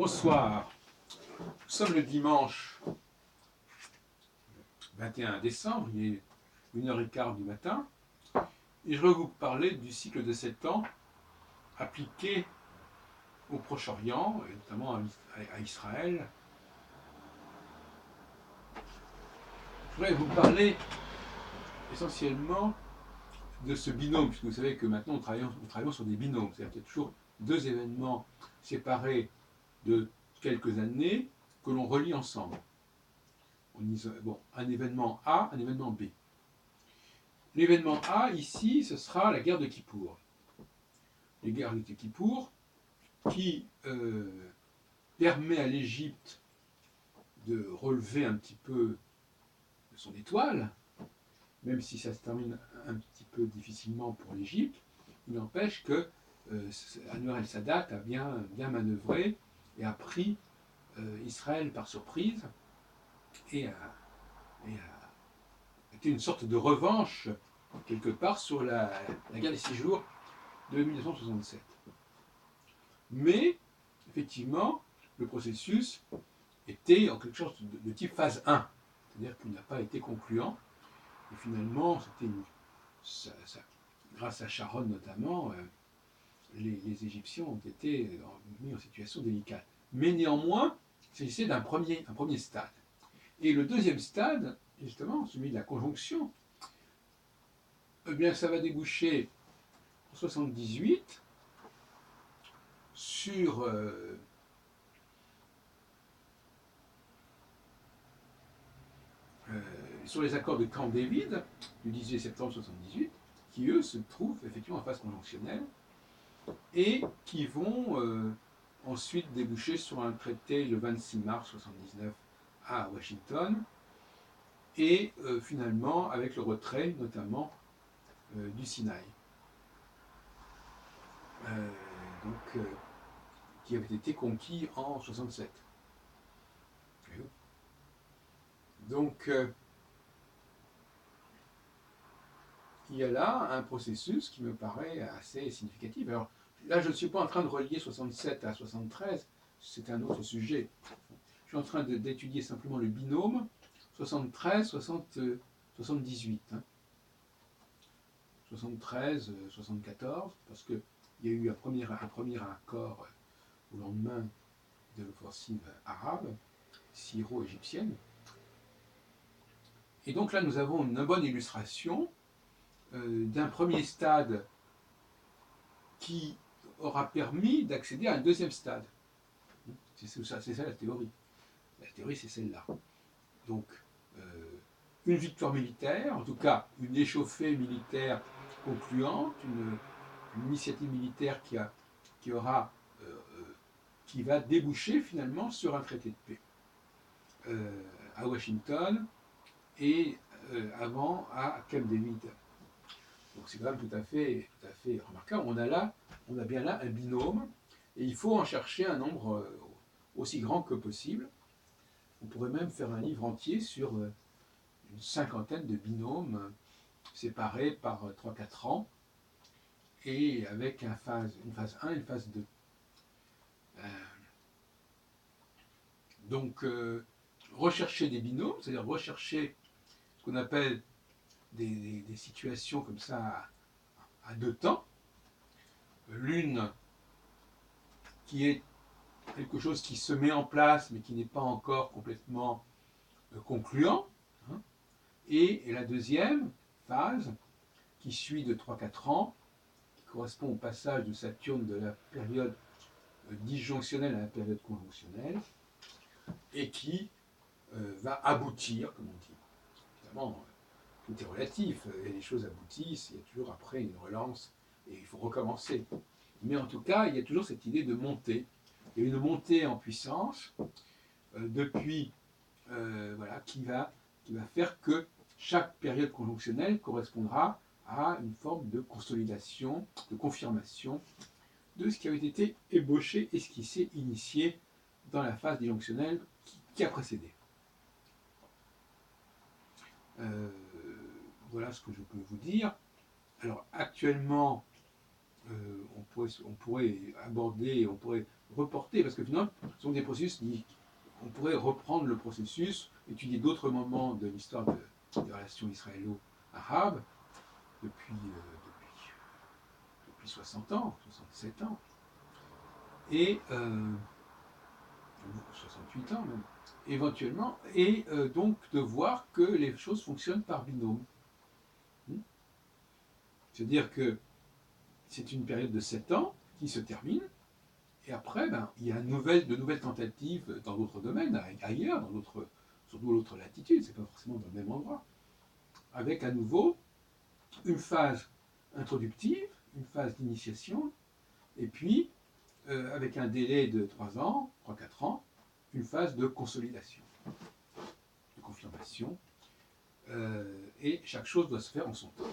Bonsoir, nous sommes le dimanche 21 décembre, il est 1h15 du matin, et je vais vous parler du cycle de 7 ans appliqué au Proche-Orient, et notamment à Israël. Je voudrais vous parler essentiellement de ce binôme, puisque vous savez que maintenant nous travaillons sur des binômes, c'est-à-dire qu'il y a toujours deux événements séparés de quelques années que l'on relie ensemble. Un événement A, un événement B. L'événement A, ici, ce sera la guerre de Kippour. La guerre de Kippour qui permet à l'Égypte de relever un petit peu son étoile, même si ça se termine un petit peu difficilement pour l'Égypte. Il n'empêche que Anwar el-Sadat a bien manœuvré et a pris Israël par surprise et a été une sorte de revanche, quelque part, sur la guerre des 6 jours de 1967. Mais, effectivement, le processus était en quelque chose de type phase 1, c'est-à-dire qu'il n'a pas été concluant. Et finalement, grâce à Sharon notamment, les Égyptiens ont été mis en situation délicate. Mais néanmoins, il s'agissait d'un premier stade. Et le deuxième stade, justement, celui de la conjonction, eh bien, ça va déboucher en 78 sur les accords de Camp David du 18 septembre 78, qui eux se trouvent effectivement en phase conjonctionnelle et qui vont ensuite déboucher sur un traité le 26 mars 79 à Washington et finalement avec le retrait notamment du Sinaï. Qui avait été conquis en 67. Donc, il y a là un processus qui me paraît assez significatif. Alors, là, je ne suis pas en train de relier 67 à 73, c'est un autre sujet. Je suis en train d'étudier simplement le binôme 73-78. 73-74, parce qu'il y a eu un premier accord au lendemain de l'offensive arabe, syro-égyptienne. Et donc là, nous avons une bonne illustration d'un premier stade qui aura permis d'accéder à un deuxième stade. C'est ça la théorie. La théorie, c'est celle-là. Donc, une victoire militaire, en tout cas une échauffée militaire concluante, une initiative militaire qui va déboucher finalement sur un traité de paix à Washington et avant à Camp David. Donc c'est quand même tout à fait remarquable. On a bien là un binôme et il faut en chercher un nombre aussi grand que possible. On pourrait même faire un livre entier sur une cinquantaine de binômes séparés par 3-4 ans et avec une phase 1 et une phase 2. Donc, rechercher des binômes, c'est-à-dire rechercher ce qu'on appelle des situations comme ça à deux temps. L'une qui est quelque chose qui se met en place mais qui n'est pas encore complètement concluant. Et la deuxième phase qui suit de 3-4 ans, qui correspond au passage de Saturne de la période disjonctionnelle à la période conjonctionnelle, et qui va aboutir, comme on dit. Évidemment, tout est relatif, et les choses aboutissent, il y a toujours après une relance, et il faut recommencer. Mais en tout cas, il y a toujours cette idée de montée. Il y a une montée en puissance depuis, qui va faire que chaque période conjonctionnelle correspondra à une forme de consolidation, de confirmation de ce qui avait été ébauché et ce qui s'est initié dans la phase disjonctionnelle qui a précédé. Voilà ce que je peux vous dire. Alors actuellement, on pourrait aborder, on pourrait reporter, parce que finalement, ce sont des processus, on pourrait reprendre le processus, étudier d'autres moments de l'histoire des relations israélo-arabes depuis 60 ans, 67 ans, et 68 ans même, éventuellement, et donc de voir que les choses fonctionnent par binôme. C'est-à-dire que c'est une période de 7 ans qui se termine, et après, il y a de nouvelles tentatives dans d'autres domaines, ailleurs, sur d'autres latitudes, c'est pas forcément dans le même endroit, avec à nouveau une phase introductive, une phase d'initiation, et puis, avec un délai de 3 ans, 3-4 ans, une phase de consolidation, de confirmation, et chaque chose doit se faire en son temps.